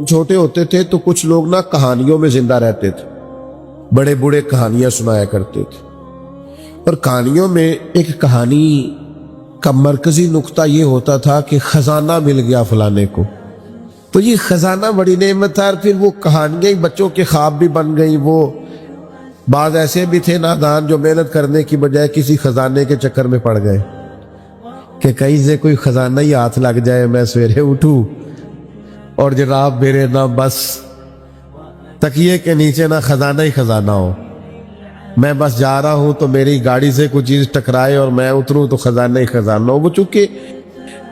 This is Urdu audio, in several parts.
چھوٹے ہوتے تھے تو کچھ لوگ نا کہانیوں میں زندہ رہتے تھے، بڑے بوڑھے کہانیاں سنایا کرتے تھے، اور کہانیوں میں ایک کہانی کا مرکزی نقطہ یہ ہوتا تھا کہ خزانہ مل گیا فلانے کو، تو یہ خزانہ بڑی نعمت تھا، اور پھر وہ کہانیاں بچوں کے خواب بھی بن گئی۔ وہ بعض ایسے بھی تھے نادان جو محنت کرنے کی بجائے کسی خزانے کے چکر میں پڑ گئے کہ کہیں سے کوئی خزانہ ہی ہاتھ لگ جائے، میں سویرے اٹھوں اور جناب میرے نہ بس تکیے کے نیچے نہ خزانہ ہی خزانہ ہو، میں بس جا رہا ہوں تو میری گاڑی سے کوئی چیز ٹکرائے اور میں اتروں تو خزانہ ہی خزانہ ہو۔ وہ چونکہ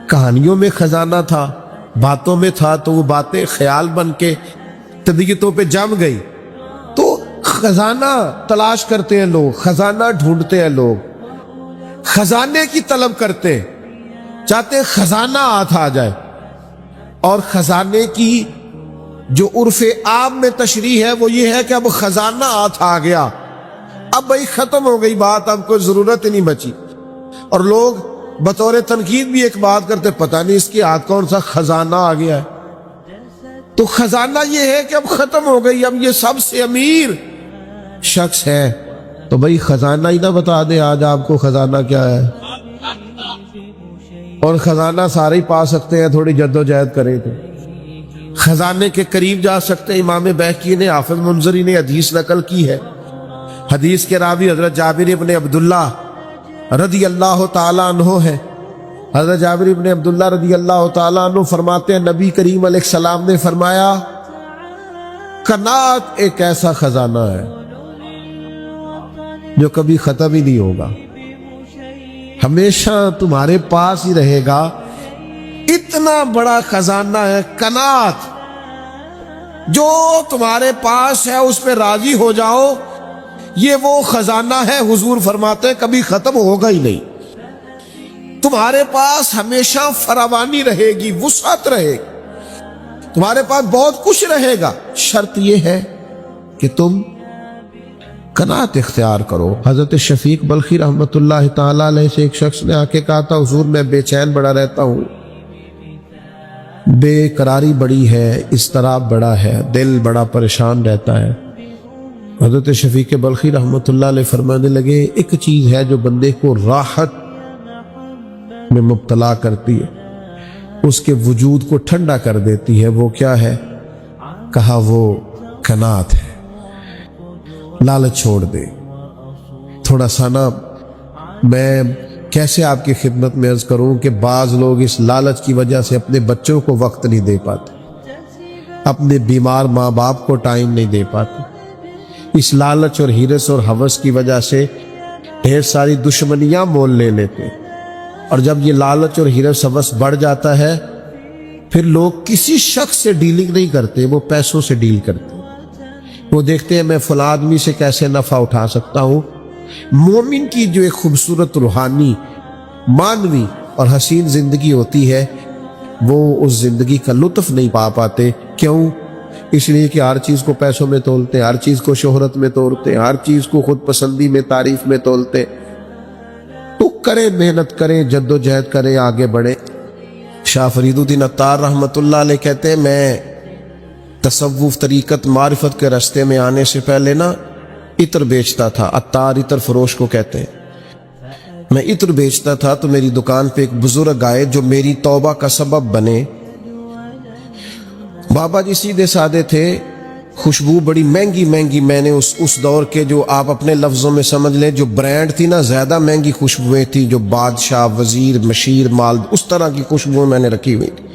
کہانیوں میں خزانہ تھا، باتوں میں تھا، تو وہ باتیں خیال بن کے طبیعتوں پہ جم گئی، تو خزانہ تلاش کرتے ہیں لوگ، خزانہ ڈھونڈتے ہیں لوگ، خزانے کی طلب کرتے ہیں، چاہتے ہیں خزانہ ہاتھ آ جائے۔ اور خزانے کی جو عرف عام میں تشریح ہے وہ یہ ہے کہ اب خزانہ ہاتھ آ گیا، اب بھائی ختم ہو گئی بات، اب کوئی ضرورت ہی نہیں بچی۔ اور لوگ بطور تنقید بھی ایک بات کرتے، پتہ نہیں اس کے ہاتھ کون سا خزانہ آ گیا ہے۔ تو خزانہ یہ ہے کہ اب ختم ہو گئی، اب یہ سب سے امیر شخص ہے، تو بھائی خزانہ ہی نہ بتا دے آج آپ کو خزانہ کیا ہے۔ اور خزانہ سارے ہی پا سکتے ہیں، تھوڑی جد و جہد کریں تو خزانے کے قریب جا سکتے ہیں۔ امام بہقی نے، حافظ منذری نے حدیث نقل کی ہے، حدیث کے راوی حضرت جابر ابن عبداللہ رضی اللہ تعالیٰ عنہ ہے۔ حضرت جابر ابن عبداللہ رضی اللہ تعالیٰ عنہ فرماتے ہیں نبی کریم علیہ السلام نے فرمایا قناعت ایک ایسا خزانہ ہے جو کبھی ختم ہی نہیں ہوگا، ہمیشہ تمہارے پاس ہی رہے گا، اتنا بڑا خزانہ ہے قناعت، جو تمہارے پاس ہے اس پہ راضی ہو جاؤ، یہ وہ خزانہ ہے حضور فرماتے ہیں کبھی ختم ہوگا ہی نہیں، تمہارے پاس ہمیشہ فراوانی رہے گی، وسعت رہے گی، تمہارے پاس بہت کچھ رہے گا، شرط یہ ہے کہ تم قناعت اختیار کرو۔ حضرت شفیق بلخی رحمت اللہ تعالی علیہ سے ایک شخص نے آ کے کہا تھا حضور میں بے چین بڑا رہتا ہوں، بے قراری بڑی ہے، اضطراب بڑا ہے، دل بڑا پریشان رہتا ہے۔ حضرت شفیق بلخی رحمت اللہ علیہ فرمانے لگے ایک چیز ہے جو بندے کو راحت میں مبتلا کرتی ہے، اس کے وجود کو ٹھنڈا کر دیتی ہے، وہ کیا ہے؟ کہا وہ قناعت ہے۔ لالچ چھوڑ دے۔ تھوڑا سا نا میں کیسے آپ کی خدمت میں عرض کروں کہ بعض لوگ اس لالچ کی وجہ سے اپنے بچوں کو وقت نہیں دے پاتے، اپنے بیمار ماں باپ کو ٹائم نہیں دے پاتے، اس لالچ اور ہرس اور ہوس کی وجہ سے ڈھیر ساری دشمنیاں مول لے لیتے ہیں۔ اور جب یہ لالچ اور ہرس ہوس بڑھ جاتا ہے پھر لوگ کسی شخص سے ڈیلنگ نہیں کرتے، وہ پیسوں سے ڈیل کرتے، وہ دیکھتے ہیں میں فلاں آدمی سے کیسے نفع اٹھا سکتا ہوں۔ مومن کی جو ایک خوبصورت روحانی مانوی اور حسین زندگی ہوتی ہے وہ اس زندگی کا لطف نہیں پا پاتے۔ کیوں؟ اس لیے کہ ہر چیز کو پیسوں میں تولتے، ہر چیز کو شہرت میں تولتے، ہر چیز کو خود پسندی میں تعریف میں تولتے۔ تو کریں، محنت کریں، جد و جہد کریں، آگے بڑھیں۔ شاہ فرید الدین عطار رحمت اللہ علیہ کہتے ہیں میں تصوف طریقت معرفت کے راستے میں آنے سے پہلے نا عطر بیچتا تھا، عطار عطر فروش کو کہتے ہیں۔ میں عطر بیچتا تھا تو میری دکان پہ ایک بزرگ آئے جو میری توبہ کا سبب بنے۔ بابا جی سیدھے سادے تھے، خوشبو بڑی مہنگی مہنگی، میں نے اس دور کے جو آپ اپنے لفظوں میں سمجھ لیں جو برانڈ تھی نا، زیادہ مہنگی خوشبوئیں تھی، جو بادشاہ، وزیر، مشیر، مال، اس طرح کی خوشبوئیں میں نے رکھی ہوئی تھی۔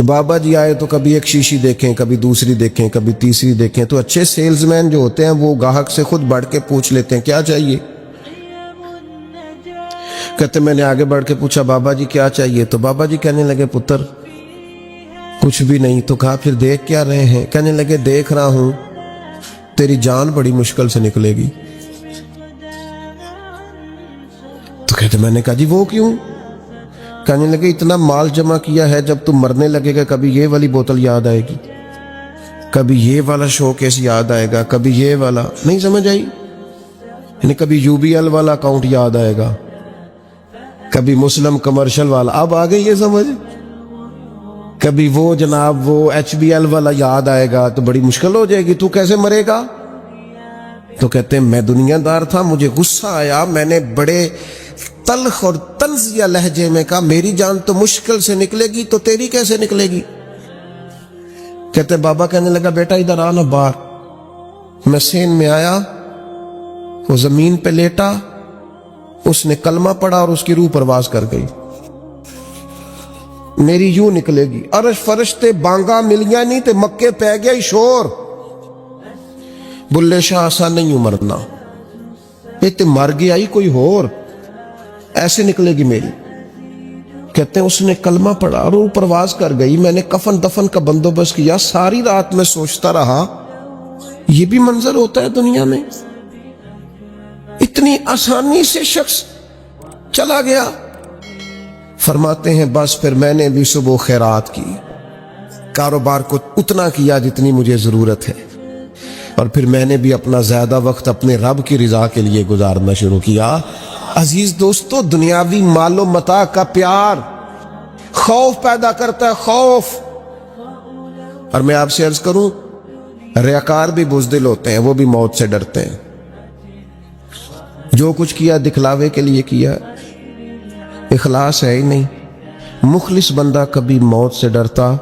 بابا جی آئے تو کبھی ایک شیشی دیکھیں، کبھی دوسری دیکھیں، کبھی تیسری دیکھیں، تو اچھے سیلز مین جو ہوتے ہیں وہ گاہک سے خود بڑھ کے پوچھ لیتے ہیں کیا چاہیے۔ کہتے میں نے آگے بڑھ کے پوچھا بابا جی کیا چاہیے، تو بابا جی کہنے لگے پتر کچھ بھی نہیں۔ تو کہا پھر دیکھ کیا رہے ہیں؟ کہنے لگے دیکھ رہا ہوں تیری جان بڑی مشکل سے نکلے گی۔ تو کہتے میں نے کہا جی وہ کیوں؟ کہنے لگے اتنا مال جمع کیا ہے، جب تم مرنے لگے گا کبھی یہ والی بوتل یاد آئے گی، کبھی یہ والا شو کیس یاد آئے گا، کبھی یہ والا، نہیں سمجھ آئی؟ یعنی کبھی یو بی ایل والا اکاؤنٹ یاد آئے گا، کبھی مسلم کمرشل والا، اب آگے یہ سمجھ کبھی وہ جناب وہ HBL والا یاد آئے گا تو بڑی مشکل ہو جائے گی، تو کیسے مرے گا؟ تو کہتے ہیں میں دنیا دار تھا، مجھے غصہ آیا، میں نے بڑے تلخ اور طنزیہ لہجے میں کہا میری جان تو مشکل سے نکلے گی تو تیری کیسے نکلے گی؟ کہتے بابا کہنے لگا بیٹا ادھر آنا باہر۔ میں سین میں آیا، وہ زمین پہ لیٹا، اس نے کلمہ پڑھا اور اس کی روح پرواز کر گئی، میری یوں نکلے گی۔ عرش فرشتے بانگا ملیاں نہیں تے مکے پہ گیا ہی شور، بلے شاہ آسان نہیں ہوں مرنا، یہ تے مر گیا ہی کوئی ہور، ایسے نکلے گی میری۔ کہتے ہیں اس نے کلمہ پڑھا، روح پرواز کر گئی، میں نے کفن دفن کا بندوبست کیا، ساری رات میں سوچتا رہا یہ بھی منظر ہوتا ہے دنیا میں، اتنی آسانی سے شخص چلا گیا۔ فرماتے ہیں بس پھر میں نے بھی صبح خیرات کی، کاروبار کو اتنا کیا جتنی مجھے ضرورت ہے، اور پھر میں نے بھی اپنا زیادہ وقت اپنے رب کی رضا کے لیے گزارنا شروع کیا۔ عزیز دوستو، دنیاوی مال و متاع کا پیار خوف پیدا کرتا ہے، خوف۔ اور میں آپ سے عرض کروں ریاکار بھی بزدل ہوتے ہیں، وہ بھی موت سے ڈرتے ہیں، جو کچھ کیا دکھلاوے کے لیے کیا، اخلاص ہے ہی نہیں۔ مخلص بندہ کبھی موت سے ڈرتا،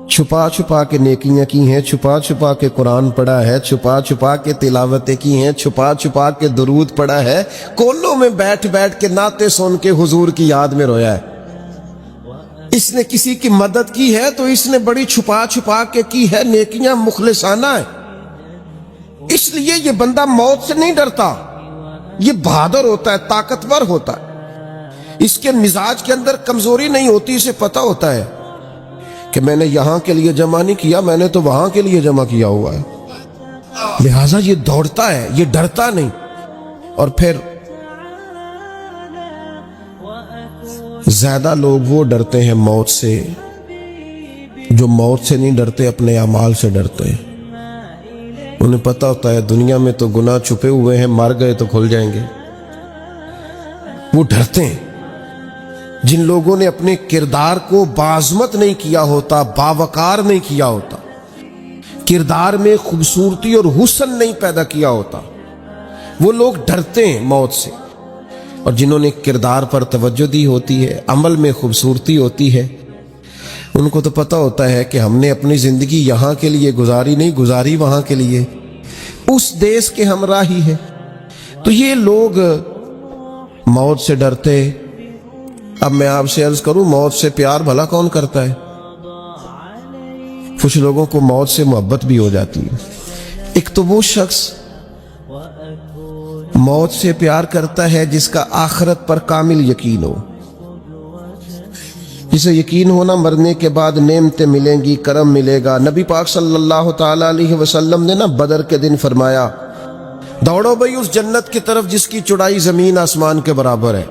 چھپا چھپا کے نیکیاں کی ہیں، چھپا چھپا کے قرآن پڑھا ہے، چھپا چھپا کے تلاوتیں کی ہیں، چھپا چھپا کے درود پڑھا ہے، کونوں میں بیٹھ بیٹھ کے نعتیں سن کے حضور کی یاد میں رویا ہے۔ اس نے کسی کی مدد کی ہے تو اس نے بڑی چھپا چھپا کے کی ہے، نیکیاں مخلصانہ ہے۔ اس لیے یہ بندہ موت سے نہیں ڈرتا، یہ بہادر ہوتا ہے، طاقتور ہوتا ہے، اس کے مزاج کے اندر کمزوری نہیں ہوتی، اسے پتہ ہوتا ہے کہ میں نے یہاں کے لیے جمع نہیں کیا، میں نے تو وہاں کے لیے جمع کیا ہوا ہے، لہٰذا یہ دوڑتا ہے، یہ ڈرتا نہیں۔ اور پھر زیادہ لوگ وہ ڈرتے ہیں موت سے جو موت سے نہیں ڈرتے، اپنے اعمال سے ڈرتے ہیں۔ انہیں پتہ ہوتا ہے دنیا میں تو گناہ چھپے ہوئے ہیں، مر گئے تو کھل جائیں گے، وہ ڈرتے ہیں۔ جن لوگوں نے اپنے کردار کو باعظمت نہیں کیا ہوتا، باوقار نہیں کیا ہوتا، کردار میں خوبصورتی اور حسن نہیں پیدا کیا ہوتا، وہ لوگ ڈرتے ہیں موت سے۔ اور جنہوں نے کردار پر توجہ دی ہوتی ہے، عمل میں خوبصورتی ہوتی ہے، ان کو تو پتہ ہوتا ہے کہ ہم نے اپنی زندگی یہاں کے لیے گزاری نہیں، گزاری وہاں کے لیے، اس دیس کے ہمراہی ہے۔ تو یہ لوگ موت سے ڈرتے۔ اب میں آپ سے عرض کروں موت سے پیار بھلا کون کرتا ہے؟ کچھ لوگوں کو موت سے محبت بھی ہو جاتی ہے۔ ایک تو وہ شخص موت سے پیار کرتا ہے جس کا آخرت پر کامل یقین ہو، جسے یقین ہونا مرنے کے بعد نعمتیں ملیں گی، کرم ملے گا۔ نبی پاک صلی اللہ تعالی علیہ وسلم نے بدر کے دن فرمایا دوڑو بھائی اس جنت کی طرف جس کی چوڑائی زمین آسمان کے برابر ہے۔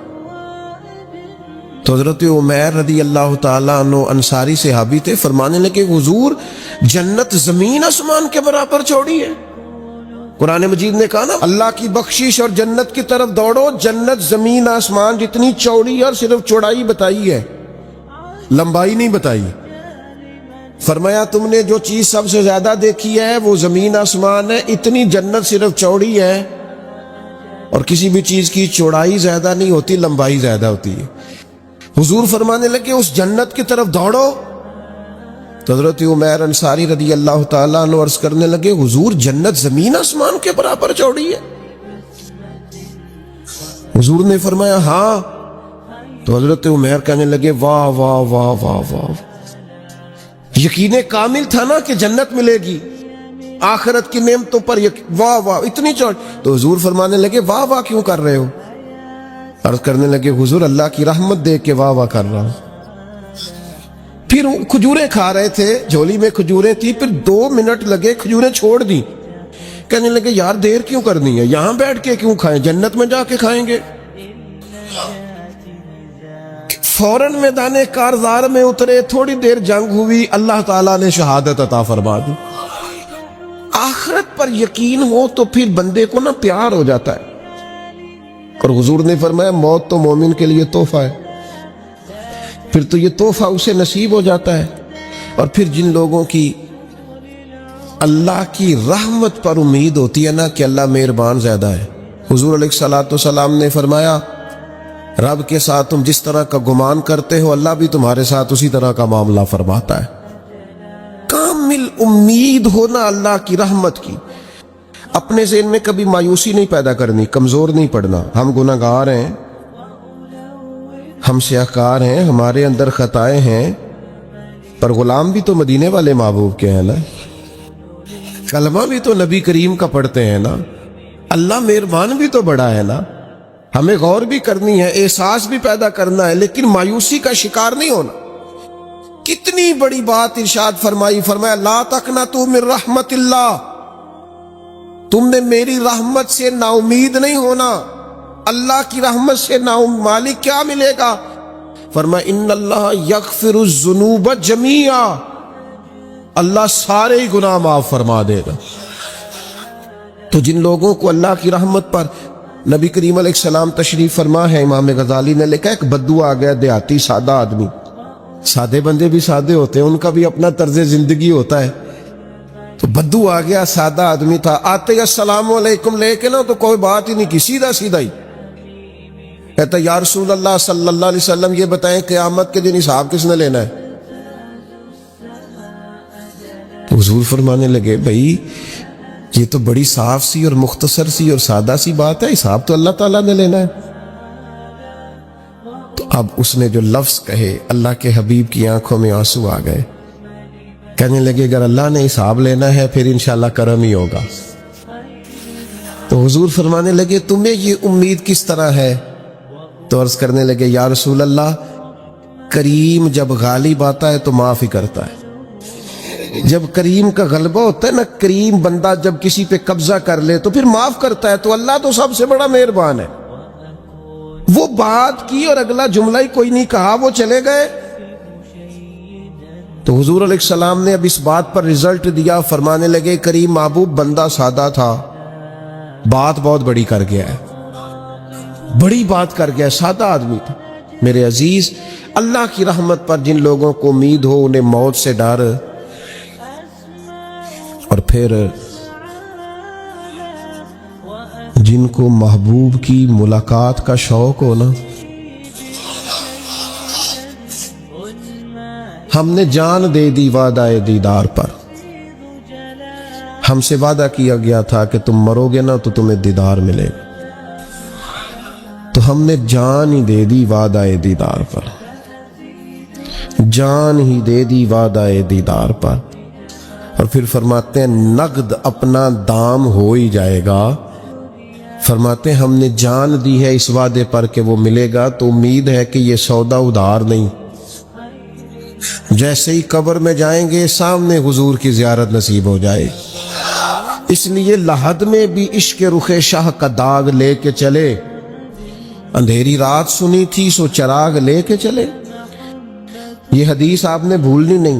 تو حضرت عمیر رضی اللہ تعالیٰ عنہ انصاری صحابی تھے، فرمانے لگے حضور جنت زمین آسمان کے برابر چوڑی ہے۔ قرآن مجید نے کہا نا اللہ کی بخشش اور جنت کی طرف دوڑو، جنت زمین آسمان جتنی چوڑی ہے، اور صرف چوڑائی بتائی ہے، لمبائی نہیں بتائی۔ فرمایا تم نے جو چیز سب سے زیادہ دیکھی ہے وہ زمین آسمان ہے، اتنی جنت صرف چوڑی ہے، اور کسی بھی چیز کی چوڑائی زیادہ نہیں ہوتی، لمبائی زیادہ ہوتی ہے۔ حضور فرمانے لگے اس جنت کی طرف دوڑو۔ تو حضرت عمیر انصاری رضی اللہ تعالیٰ عنہ عرض کرنے لگے حضور جنت زمین آسمان کے برابر چوڑی ہے؟ حضور نے فرمایا ہاں۔ تو حضرت عمیر کہنے لگے واہ واہ واہ واہ واہ، یقین کامل تھا نا کہ جنت ملے گی، آخرت کی نعمتوں پر واہ واہ اتنی چوڑی۔ تو حضور فرمانے لگے واہ واہ کیوں کر رہے ہو؟ عرض کرنے لگے حضور اللہ کی رحمت دیکھ کے واہ واہ کر رہا ہوں۔ پھر کھجوریں کھا رہے تھے، جھولی میں کھجوریں تھی، پھر 2 منٹ لگے کھجوریں چھوڑ دی، کہنے لگے یار دیر کیوں کرنی ہے، یہاں بیٹھ کے کیوں کھائیں، جنت میں جا کے کھائیں گے۔ فوراً میدان کارزار میں اترے، تھوڑی دیر جنگ ہوئی، اللہ تعالیٰ نے شہادت عطا فرما دی۔ آخرت پر یقین ہو تو پھر بندے کو نا پیار ہو جاتا ہے۔ اور حضور نے فرمایا موت تو مومن کے لیے تحفہ ہے، پھر تو یہ تحفہ اسے نصیب ہو جاتا ہے۔ اور پھر جن لوگوں کی اللہ کی رحمت پر امید ہوتی ہے نا کہ اللہ مہربان زیادہ ہے، حضور علیہ الصلوۃ والسلام نے فرمایا رب کے ساتھ تم جس طرح کا گمان کرتے ہو اللہ بھی تمہارے ساتھ اسی طرح کا معاملہ فرماتا ہے۔ کامل امید ہونا اللہ کی رحمت کی، اپنے ذہن میں کبھی مایوسی نہیں پیدا کرنی، کمزور نہیں پڑنا۔ ہم گناہ گار ہیں، ہم سیاہکار ہیں، ہمارے اندر خطائیں ہیں، پر غلام بھی تو مدینے والے محبوب کے ہیں نا، کلمہ بھی تو نبی کریم کا پڑھتے ہیں نا، اللہ مہربان بھی تو بڑا ہے نا۔ ہمیں غور بھی کرنی ہے، احساس بھی پیدا کرنا ہے، لیکن مایوسی کا شکار نہیں ہونا۔ کتنی بڑی بات ارشاد فرمایا لا تقنطوا من رحمت اللہ، تم نے میری رحمت سے نا امید نہیں ہونا۔ اللہ کی رحمت سے نا مالک کیا ملے گا؟ فرمایا ان اللہ یغفر الذنوب جمیعا، اللہ سارے ہی گناہ معاف فرما دے گا۔ تو جن لوگوں کو اللہ کی رحمت پر نبی کریم علیہ السلام تشریف فرما ہے، امام غزالی نے لکھا ایک بدو آ گیا، دیہاتی سادہ آدمی، سادے بندے بھی سادے ہوتے ہیں، ان کا بھی اپنا طرز زندگی ہوتا ہے۔ تو بدو آ گیا، سادہ آدمی تھا، آتے ہی السلام علیکم لے کے نا تو کوئی بات ہی نہیں کی، سیدھا سیدھا ہی کہتا یا رسول اللہ صلی اللہ علیہ وسلم یہ بتائیں قیامت کے دن حساب کس نے لینا ہے؟ تو حضور فرمانے لگے بھائی یہ تو بڑی صاف سی اور مختصر سی اور سادہ سی بات ہے، حساب تو اللہ تعالیٰ نے لینا ہے۔ تو اب اس نے جو لفظ کہے اللہ کے حبیب کی آنکھوں میں آنسو آ گئے، کہنے لگے اگر اللہ نے حساب لینا ہے پھر انشاءاللہ کرم ہی ہوگا۔ تو حضور فرمانے لگے تمہیں یہ امید کس طرح ہے؟ تو عرض کرنے لگے یا رسول اللہ کریم جب غالب آتا ہے تو معاف ہی کرتا ہے۔ جب کریم کا غلبہ ہوتا ہے نا، کریم بندہ جب کسی پہ قبضہ کر لے تو پھر معاف کرتا ہے، تو اللہ تو سب سے بڑا مہربان ہے۔ وہ بات کی اور اگلا جملہ ہی کوئی نہیں کہا، وہ چلے گئے۔ تو حضور علیہ السلام نے اب اس بات پر رزلٹ دیا، فرمانے لگے کریم محبوب بندہ سادہ تھا، بات بہت بڑی کر گیا ہے، بڑی بات کر گیا، سادہ آدمی تھا۔ میرے عزیز، اللہ کی رحمت پر جن لوگوں کو امید ہو انہیں موت سے ڈر، اور پھر جن کو محبوب کی ملاقات کا شوق ہو نا، ہم نے جان دے دی وعدہ دیدار پر، ہم سے وعدہ کیا گیا تھا کہ تم مرو گے نا تو تمہیں دیدار ملے گا، تو ہم نے جان ہی دے دی وعدہ دیدار پر، جان ہی دے دی وعدہ دیدار پر۔ اور پھر فرماتے ہیں نقد اپنا دام ہو ہی جائے گا، فرماتے ہیں ہم نے جان دی ہے اس وعدے پر کہ وہ ملے گا، تو امید ہے کہ یہ سودا ادھار نہیں۔ جیسے ہی قبر میں جائیں گے سامنے حضور کی زیارت نصیب ہو جائے، اس لیے لحد میں بھی عشق رخ شاہ کا داغ لے کے چلے، اندھیری رات سنی تھی سو چراغ لے کے چلے۔ یہ حدیث آپ نے بھولنی نہیں،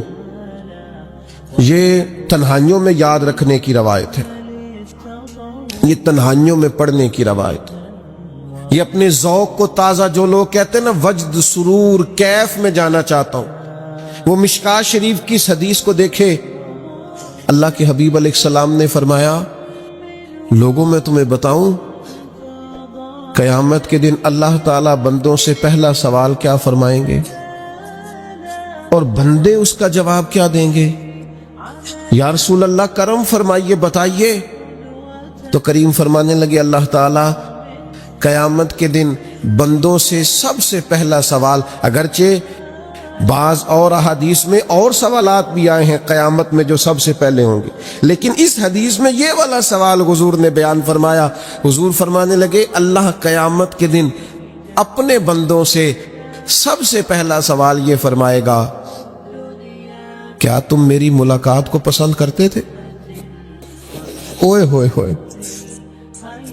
یہ تنہائیوں میں یاد رکھنے کی روایت ہے، یہ تنہائیوں میں پڑھنے کی روایت ہے۔ یہ اپنے ذوق کو تازہ، جو لوگ کہتے ہیں نا وجد سرور کیف میں جانا چاہتا ہوں، وہ مشکاۃ شریف کی اس حدیث کو دیکھے۔ اللہ کے حبیب علیہ السلام نے فرمایا لوگوں میں تمہیں بتاؤں قیامت کے دن اللہ تعالیٰ بندوں سے پہلا سوال کیا فرمائیں گے اور بندے اس کا جواب کیا دیں گے؟ یا رسول اللہ کرم فرمائیے، بتائیے۔ تو کریم فرمانے لگے اللہ تعالیٰ قیامت کے دن بندوں سے سب سے پہلا سوال، اگرچہ بعض اور احادیث میں اور سوالات بھی آئے ہیں قیامت میں جو سب سے پہلے ہوں گے، لیکن اس حدیث میں یہ والا سوال حضور نے بیان فرمایا۔ حضور فرمانے لگے اللہ قیامت کے دن اپنے بندوں سے سب سے پہلا سوال یہ فرمائے گا کیا تم میری ملاقات کو پسند کرتے تھے؟ اوئے ہوئے ہوئے،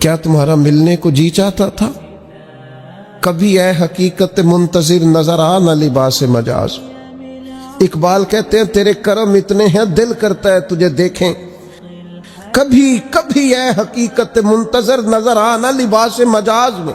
کیا تمہارا ملنے کو جی چاہتا تھا؟ کبھی اے حقیقت منتظر نظر آ نہ لباس مجاز۔ اقبال کہتے ہیں تیرے کرم اتنے ہیں دل کرتا ہے تجھے دیکھیں، کبھی کبھی اے حقیقت منتظر نظر آ نہ لباس مجاز میں۔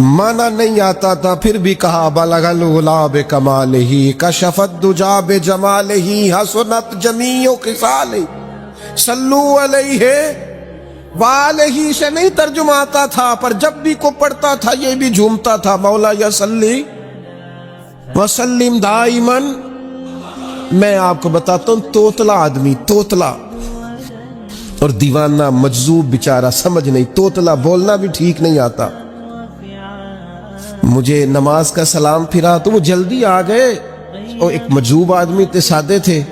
مانا نہیں آتا تھا پھر بھی کہا بلغ العلا بکمالہ کشفت دجا بجمالہ حسنت جمیع خصالہ صلو علیہ والہ سے نہیں ترجمہ آتا تھا، پر جب بھی کو پڑھتا تھا یہ بھی جھومتا تھا، مولا یا صلی وسلم دائماً۔ میں آپ کو بتاتا ہوں، توتلا آدمی، توتلا اور دیوانہ مجذوب بیچارہ، سمجھ نہیں، توتلا بولنا بھی ٹھیک نہیں آتا۔ مجھے نماز کا سلام پھرا تو وہ جلدی آ گئے، اور ایک مجذوب آدمی تھے، سادے تھے،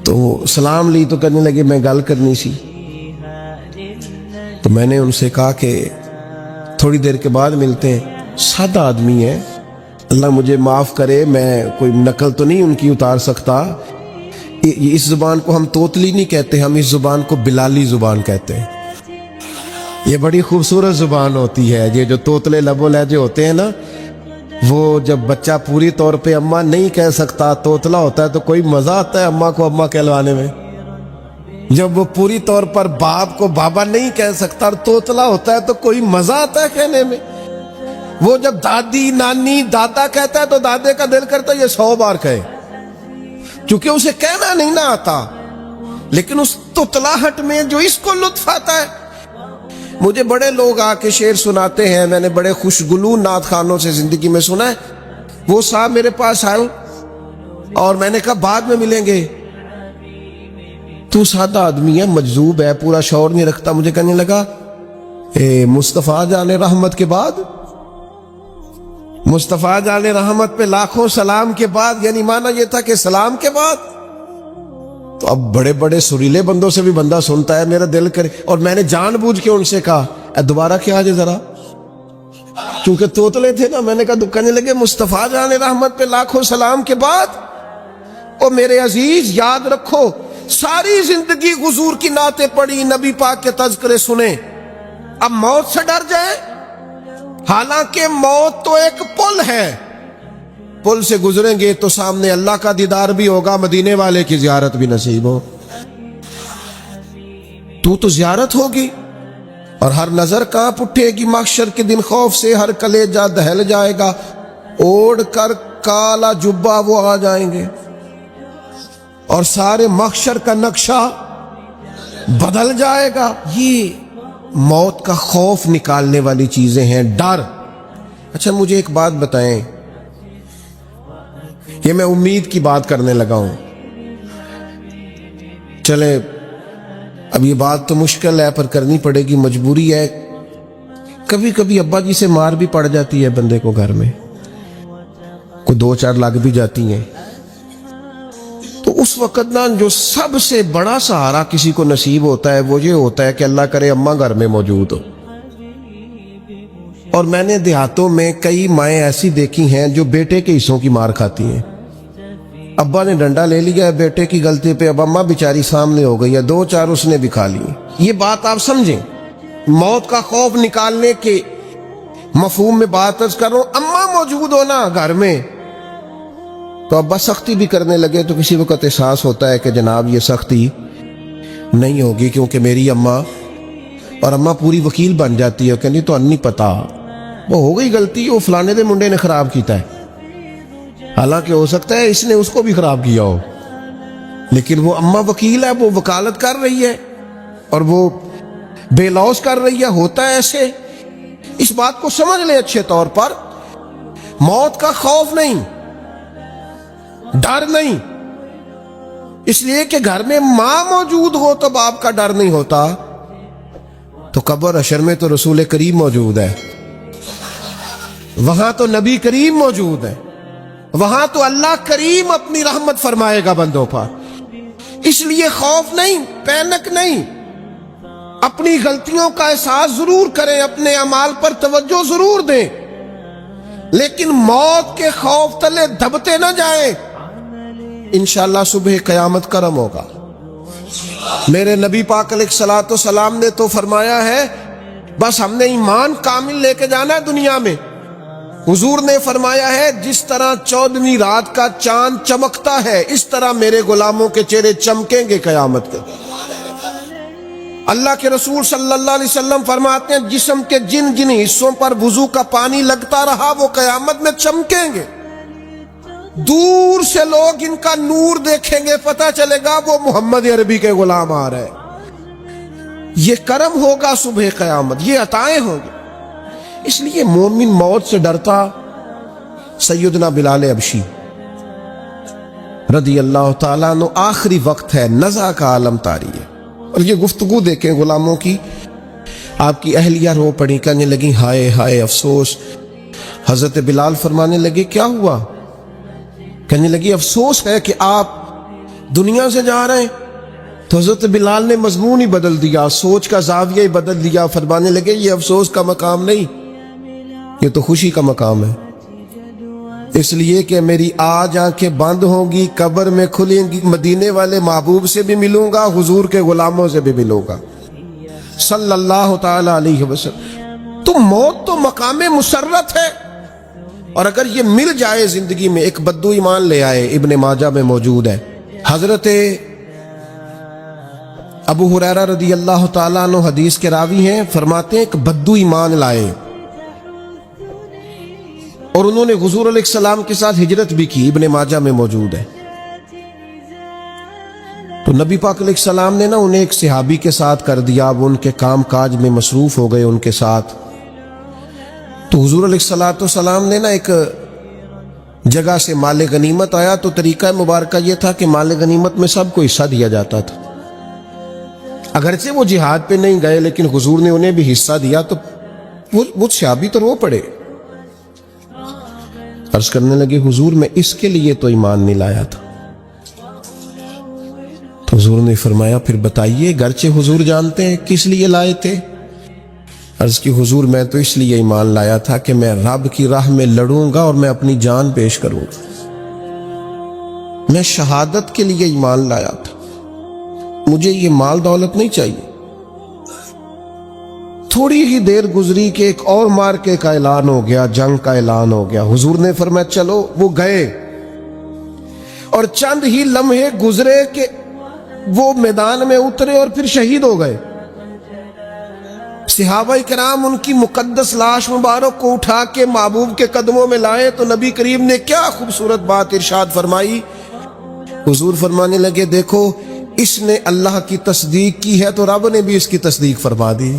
تو سلام لی تو کرنے لگے میں گل کرنی سی، تو میں نے ان سے کہا کہ تھوڑی دیر کے بعد ملتے ہیں۔ سادہ آدمی ہے، اللہ مجھے معاف کرے، میں کوئی نقل تو نہیں ان کی اتار سکتا۔ اس زبان کو ہم توتلی نہیں کہتے، ہم اس زبان کو بلالی زبان کہتے ہیں۔ یہ بڑی خوبصورت زبان ہوتی ہے، یہ جو توتلے لب و لہجے ہوتے ہیں نا، وہ جب بچہ پوری طور پہ اماں نہیں کہہ سکتا، توتلا ہوتا ہے، تو کوئی مزہ آتا ہے اماں کو اماں کہلوانے میں۔ جب وہ پوری طور پر باپ کو بابا نہیں کہہ سکتا اور توتلا ہوتا ہے تو کوئی مزہ آتا ہے کہنے میں۔ وہ جب دادی، نانی، دادا کہتا ہے تو دادے کا دل کرتا ہے یہ 100 بار کہے، کیونکہ اسے کہنا نہیں نہ آتا، لیکن اس توتلاہٹ میں جو اس کو لطف آتا ہے۔ مجھے بڑے لوگ آ کے شعر سناتے ہیں، میں نے بڑے خوشگلو نعت خانوں سے زندگی میں سنا ہے۔ وہ صاحب میرے پاس آئے اور میں نے کہا بعد میں ملیں گے، تو سادہ آدمی ہے، مجذوب ہے، پورا شعور نہیں رکھتا۔ مجھے کہنے لگا مصطفیٰ جان رحمت کے بعد، مصطفیٰ جان رحمت پہ لاکھوں سلام کے بعد، یعنی معنی یہ تھا کہ سلام کے بعد۔ تو اب بڑے بڑے سریلے بندوں سے بھی بندہ سنتا ہے، میرا دل کرے، اور میں نے جان بوجھ کے ان سے کہا دوبارہ کیا جائے ذرا، کیونکہ توتلے تھے نا۔ میں نے کہا، کہنے لگے مصطفیٰ جان رحمت پہ لاکھوں سلام کے بعد، او میرے عزیز یاد رکھو، ساری زندگی حضور کی نعتیں پڑھی، نبی پاک کے تذکرے سنے، اب موت سے ڈر جائے؟ حالانکہ موت تو ایک پل ہے، پل سے گزریں گے تو سامنے اللہ کا دیدار بھی ہوگا، مدینے والے کی زیارت بھی نصیب ہو، تو زیارت ہوگی، اور ہر نظر کانپ اٹھے گی محشر کے دن خوف سے، ہر کلیجہ دہل جائے گا، اوڑھ کر کالا جبہ وہ آ جائیں گے، اور سارے محشر کا نقشہ بدل جائے گا۔ یہ موت کا خوف نکالنے والی چیزیں ہیں، ڈر۔ اچھا مجھے ایک بات بتائیں، یہ میں امید کی بات کرنے لگا ہوں، چلے اب یہ بات تو مشکل ہے پر کرنی پڑے گی، مجبوری ہے۔ کبھی کبھی ابا جی سے مار بھی پڑ جاتی ہے بندے کو، گھر میں کوئی 2-4 لگ بھی جاتی ہیں، تو اس وقت نا جو سب سے بڑا سہارا کسی کو نصیب ہوتا ہے وہ یہ ہوتا ہے کہ اللہ کرے اماں گھر میں موجود ہو۔ اور میں نے دیہاتوں میں کئی مائیں ایسی دیکھی ہیں جو بیٹے کے حصوں کی مار کھاتی ہیں۔ ابا نے ڈنڈا لے لیا ہے بیٹے کی غلطی پہ، اب اماں بیچاری سامنے ہو گئی ہے، 2-4 اس نے بھی کھا لی۔ یہ بات آپ سمجھیں، موت کا خوف نکالنے کے مفہوم میں بات عرض کر رہا ہوں۔ اماں موجود ہونا گھر میں تو ابا سختی بھی کرنے لگے تو کسی وقت احساس ہوتا ہے کہ جناب یہ سختی نہیں ہوگی، کیونکہ میری اماں، اور اماں پوری وکیل بن جاتی ہے، کہنی تو نہیں پتا، وہ ہو گئی غلطی، وہ فلانے دے منڈے نے خراب کیتا ہے، حالانکہ ہو سکتا ہے اس نے اس کو بھی خراب کیا ہو، لیکن وہ اماں وکیل ہے، وہ وکالت کر رہی ہے اور وہ بے لوث کر رہی ہے۔ ہوتا ہے ایسے، اس بات کو سمجھ لیں اچھے طور پر، موت کا خوف نہیں، ڈر نہیں، اس لیے کہ گھر میں ماں موجود ہو تو باپ کا ڈر نہیں ہوتا۔ تو قبر حشر میں تو رسول کریم موجود ہے، وہاں تو نبی کریم موجود ہے، وہاں تو اللہ کریم اپنی رحمت فرمائے گا بندوں پر۔ اس لیے خوف نہیں، پینک نہیں، اپنی غلطیوں کا احساس ضرور کریں، اپنے اعمال پر توجہ ضرور دیں، لیکن موت کے خوف تلے دبتے نہ جائیں۔ انشاءاللہ صبح قیامت کرم ہوگا۔ میرے نبی پاک علیہ الصلوۃ والسلام نے تو فرمایا ہے، بس ہم نے ایمان کامل لے کے جانا ہے دنیا میں۔ حضور نے فرمایا ہے، جس طرح 14ویں رات کا چاند چمکتا ہے، اس طرح میرے غلاموں کے چہرے چمکیں گے قیامت کے۔ اللہ کے رسول صلی اللہ علیہ وسلم فرماتے ہیں جسم کے جن جن حصوں پر وضو کا پانی لگتا رہا وہ قیامت میں چمکیں گے، دور سے لوگ ان کا نور دیکھیں گے، پتہ چلے گا وہ محمد عربی کے غلام آ رہے ہیں۔ یہ کرم ہوگا صبح قیامت، یہ عطائیں ہوں گی۔ اس لیے مومن موت سے ڈرتا۔ سیدنا بلال حبشی رضی اللہ تعالیٰ عنہ، آخری وقت ہے، نزع کا عالم طاری ہے، اور یہ گفتگو دیکھیں غلاموں کی۔ آپ کی اہلیہ رو پڑی، کہنے لگی ہائے ہائے افسوس۔ حضرت بلال فرمانے لگے کیا ہوا؟ کہنے لگی افسوس ہے کہ آپ دنیا سے جا رہے ہیں۔ تو حضرت بلال نے مضمون ہی بدل دیا، سوچ کا زاویہ ہی بدل دیا، فرمانے لگے یہ افسوس کا مقام نہیں، یہ تو خوشی کا مقام ہے، اس لیے کہ میری آج آنکھیں بند ہوں گی، قبر میں کھلیں گی، مدینے والے محبوب سے بھی ملوں گا، حضور کے غلاموں سے بھی ملوں گا صلی اللہ تعالی علیہ وسلم۔ تو موت تو مقام مسرت ہے، اور اگر یہ مل جائے زندگی میں۔ ایک بدو ایمان لے آئے، ابن ماجہ میں موجود ہے، حضرت ابو ہریرہ رضی اللہ تعالیٰ عنہ حدیث کے راوی ہیں، فرماتے ہیں ایک بدو ایمان لائے، اور انہوں نے حضور علیہ السلام کے ساتھ ہجرت بھی کی، ابن ماجہ میں موجود ہے۔ تو نبی پاک علیہ السلام نے انہیں ایک صحابی کے ساتھ کر دیا، وہ ان کے کام کاج میں مصروف ہو گئے ان کے ساتھ۔ تو حضور علیہ السلام نے ایک جگہ سے مال غنیمت آیا، تو طریقہ مبارکہ یہ تھا کہ مال غنیمت میں سب کو حصہ دیا جاتا تھا۔ اگرچہ وہ جہاد پہ نہیں گئے، لیکن حضور نے انہیں بھی حصہ دیا، تو وہ صحابی تو رو پڑے، عرض کرنے لگے حضور میں اس کے لیے تو ایمان نہیں لایا تھا۔ تو حضور نے فرمایا پھر بتائیے، گرچہ حضور جانتے ہیں کس لیے لائے تھے؟ عرض کی حضور میں تو اس لیے ایمان لایا تھا کہ میں رب کی راہ میں لڑوں گا اور میں اپنی جان پیش کروں گا، میں شہادت کے لیے ایمان لایا تھا، مجھے یہ مال دولت نہیں چاہیے۔ تھوڑی ہی دیر گزری کہ ایک اور مارکے کا اعلان ہو گیا، جنگ کا اعلان ہو گیا۔ حضور نے فرمایا چلو، وہ گئے، اور چند ہی لمحے گزرے کہ وہ میدان میں اترے اور پھر شہید ہو گئے۔ صحابہ کرام ان کی مقدس لاش مبارک کو اٹھا کے محبوب کے قدموں میں لائے، تو نبی کریم نے کیا خوبصورت بات ارشاد فرمائی۔ حضور فرمانے لگے دیکھو اس نے اللہ کی تصدیق کی ہے تو رب نے بھی اس کی تصدیق فرما دی۔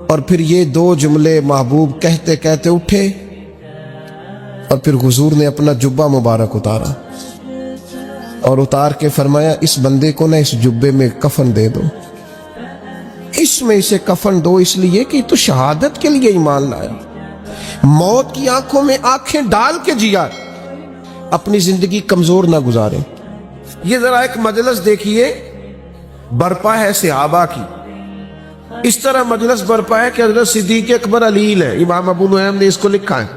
اور پھر یہ دو جملے محبوب کہتے کہتے اٹھے، اور پھر حضور نے اپنا جبہ مبارک اتارا، اور اتار کے فرمایا اس بندے کو اس جبے میں کفن دے دو، اس میں اسے کفن دو، اس لیے کہ تو شہادت کے لیے ایمان لایا، موت کی آنکھوں میں آنکھیں ڈال کے جیا، اپنی زندگی کمزور نہ گزارے۔ یہ ذرا ایک مجلس دیکھیے برپا ہے صحابہ کی، اس طرح مجلس برپا ہے کہ حضرت صدیق اکبر علیل ہے، امام ابو نعیم نے اس کو لکھا ہے،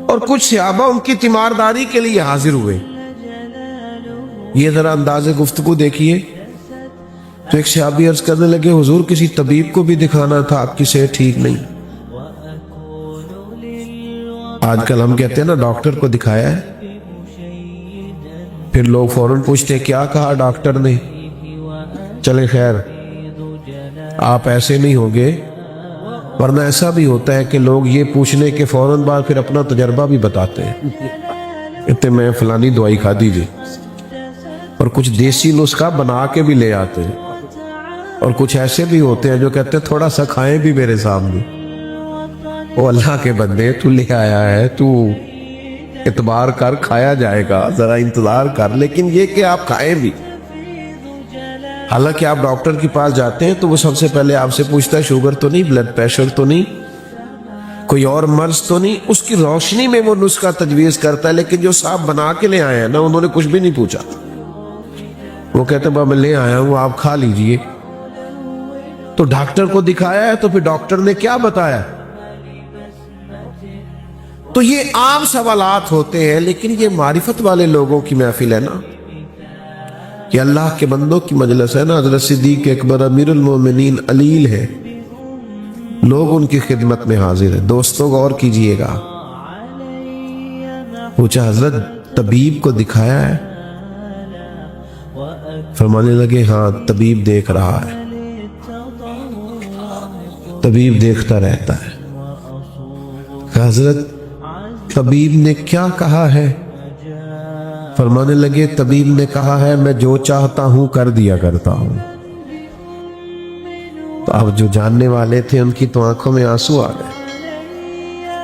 اور کچھ صحابہ ان کی تیمارداری کے لیے حاضر ہوئے۔ یہ ذرا انداز گفتگو دیکھیے۔ تو ایک صحابی عرض کرنے لگے حضور کسی طبیب کو بھی دکھانا تھا، آپ کی صحت ٹھیک نہیں۔ آج کل ہم کہتے ہیں نا ڈاکٹر کو دکھایا ہے، پھر لوگ فوراً پوچھتے کیا کہا ڈاکٹر نے؟ چلے خیر، آپ ایسے نہیں ہوگے، ورنہ ایسا بھی ہوتا ہے کہ لوگ یہ پوچھنے کے فوراً بعد پھر اپنا تجربہ بھی بتاتے ہیں، کہتے میں فلانی دوائی کھا دیجیے، اور کچھ دیسی نسخہ بنا کے بھی لے آتے ہیں، اور کچھ ایسے بھی ہوتے ہیں جو کہتے ہیں تھوڑا سا کھائیں بھی میرے سامنے۔ وہ اللہ کے بندے، تو لے آیا ہے، تو اعتبار کر، کھایا جائے گا، ذرا انتظار کر، لیکن یہ کہ آپ کھائیں بھی۔ حالانکہ آپ ڈاکٹر کے پاس جاتے ہیں تو وہ سب سے پہلے آپ سے پوچھتا ہے شوگر تو نہیں، بلڈ پریشر تو نہیں، کوئی اور مرض تو نہیں، اس کی روشنی میں وہ نسخہ تجویز کرتا ہے۔ لیکن جو صاحب بنا کے لے آئے ہیں نا، انہوں نے کچھ بھی نہیں پوچھا، وہ کہتے ہیں میں لے آیا ہوں، آپ کھا لیجئے۔ تو ڈاکٹر کو دکھایا ہے تو پھر ڈاکٹر نے کیا بتایا؟ تو یہ عام سوالات ہوتے ہیں، لیکن یہ معرفت والے لوگوں کی محفل ہے نا، یہ اللہ کے بندوں کی مجلس ہے نا۔ حضرت صدیق اکبر امیر المومنین علیل ہے، لوگ ان کی خدمت میں حاضر ہیں۔ دوستوں غور کیجئے گا، پوچھا حضرت طبیب کو دکھایا ہے؟ فرمانے لگے ہاں طبیب دیکھ رہا ہے، طبیب دیکھتا رہتا ہے۔ حضرت طبیب نے کیا کہا ہے؟ فرمانے لگے طبیب نے کہا ہے میں جو چاہتا ہوں کر دیا کرتا ہوں۔ تو اب جو جاننے والے تھے ان کی تو آنکھوں میں آنسو آ گئے،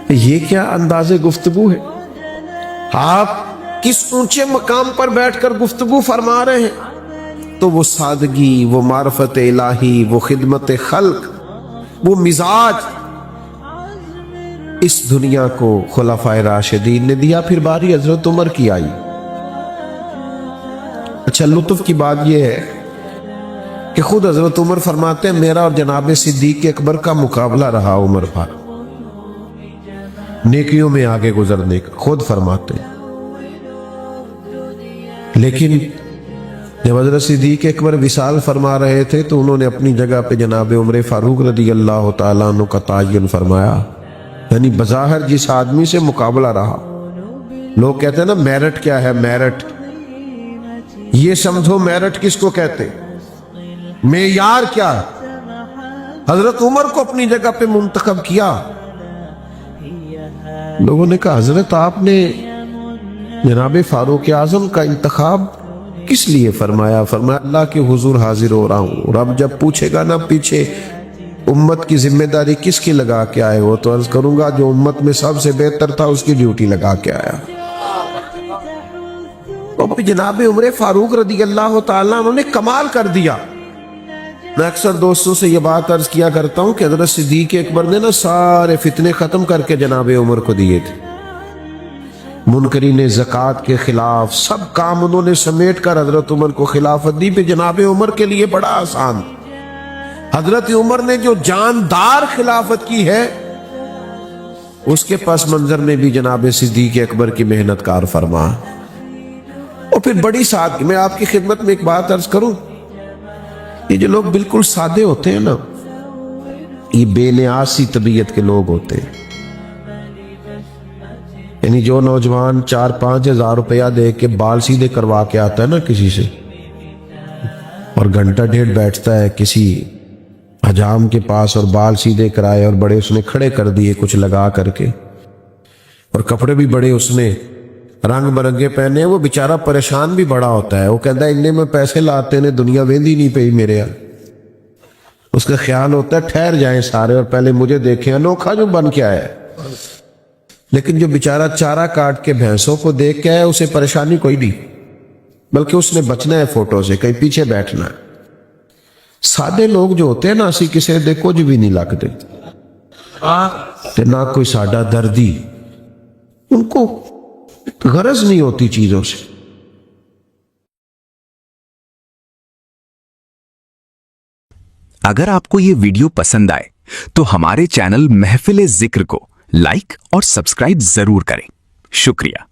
یہ کیا انداز گفتگو ہے؟ آپ کس اونچے مقام پر بیٹھ کر گفتگو فرما رہے ہیں؟ تو وہ سادگی، وہ معرفت الہی، وہ خدمت خلق، وہ مزاج اس دنیا کو خلفائے راشدین نے دیا۔ پھر باری حضرت عمر کی آئی۔ اچھا لطف کی بات یہ ہے کہ خود حضرت عمر فرماتے ہیں میرا اور جناب صدیق اکبر کا مقابلہ رہا عمر پر نیکیوں میں آگے گزرنے کا، خود فرماتے ہیں۔ لیکن جب حضرت صدیق اکبر وصال فرما رہے تھے تو انہوں نے اپنی جگہ پہ جناب عمر فاروق رضی اللہ تعالیٰ عنہ کا تعین فرمایا، یعنی بظاہر جس آدمی سے مقابلہ رہا، لوگ کہتے ہیں نا میرٹ کیا ہے، میرٹ، یہ سمجھو میرٹ کس کو کہتے، معیار کیا ہے؟ حضرت عمر کو اپنی جگہ پہ منتخب کیا۔ لوگوں نے کہا حضرت آپ نے جناب فاروق اعظم کا انتخاب کس لیے فرمایا؟ فرمایا اللہ کے حضور حاضر ہو رہا ہوں، اور اب جب پوچھے گا نا پیچھے امت کی ذمہ داری کس کی لگا کے آئے ہو، تو عرض کروں گا جو امت میں سب سے بہتر تھا اس کی ڈیوٹی لگا کے آیا۔ تو جناب عمر فاروق رضی اللہ تعالیٰ انہوں نے کمال کر دیا۔ میں اکثر دوستوں سے یہ بات عرض کیا کرتا ہوں کہ حضرت صدیق اکبر نے نا سارے فتنے ختم کر کے جناب عمر کو دیے تھے۔ منکرین زکوٰۃ کے خلاف سب کام انہوں نے سمیٹ کر حضرت عمر کو خلافت دی۔ پہ جناب عمر کے لیے بڑا آسان، حضرت عمر نے جو جاندار خلافت کی ہے اس کے پس منظر میں بھی جناب صدیق اکبر کی محنت کار فرما۔ اور پھر بڑی سادگی، میں آپ کی خدمت میں ایک بات عرض کروں، یہ جو لوگ بالکل سادے ہوتے ہیں نا، یہ بے نیاز سی طبیعت کے لوگ ہوتے ہیں۔ یعنی جو نوجوان 4-5 ہزار روپیہ دے کے بال سیدھے کروا کے آتا ہے نا کسی سے، اور گھنٹہ ڈیڑھ بیٹھتا ہے کسی حجام کے پاس اور بال سیدھے کرائے اور بڑے اس نے کھڑے کر دیے کچھ لگا کر کے، اور کپڑے بھی بڑے اس نے رنگ برنگے پہنے، وہ بیچارہ پریشان بھی بڑا ہوتا ہے۔ وہ کہتا ہے انہیں میں پیسے لاتے نے دنیا ویندی نہیں پئی میرے یہاں۔ اس کا خیال ہوتا ہے ٹھہر جائیں سارے اور پہلے مجھے دیکھیں، انوکھا جو بن کے آیا ہے۔ لیکن جو بیچارہ چارہ کاٹ کے بھینسوں کو دیکھ کے آیا اسے پریشانی کوئی نہیں، بلکہ اس نے بچنا ہے فوٹو سے، کہیں پیچھے بیٹھنا ہے۔ سادے لوگ جو ہوتے ہیں نا، اسی کسی دے کچھ بھی نہیں لگتے نہ کوئی ساڈا دردی، ان کو غرض نہیں ہوتی چیزوں سے۔ اگر آپ کو یہ ویڈیو پسند آئے تو ہمارے چینل محفل ذکر کو لائک اور سبسکرائب ضرور کریں۔ شکریہ۔